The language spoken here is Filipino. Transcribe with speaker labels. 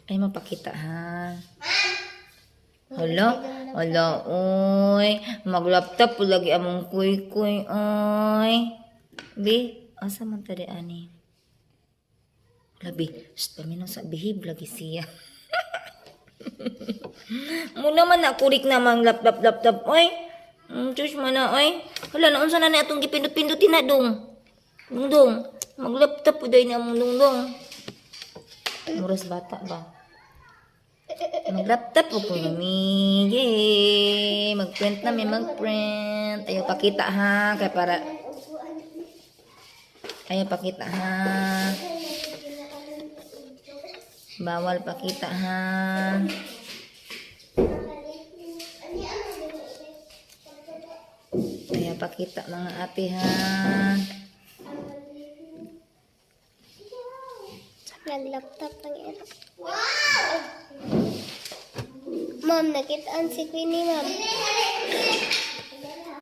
Speaker 1: Ay, mapakita ha. Hala, hala, oy. Mag-laptop po lagi among kuy-kuy, oy. Bi, asa man tadi ani? Labi, paminaw sa behave lagi siya. Muna man na kurik namang laptop, oy. Diyos man na, oy. Hala, naunsa na na itong gipindot-pindutin na, dong. Dong, mag-laptop po dahil na mong dong. Muras bata ba? Mag-laptop po po kami. Yay! Mag-print na, may mag-print. Ayaw pakita ha. Kaya para... Ayaw pakita ha. Bawal pakita ha. Ayaw pakita mga ate ha.
Speaker 2: Nag-laptop ng ito. Ma'am, nakitaan si Queenie, ma'am.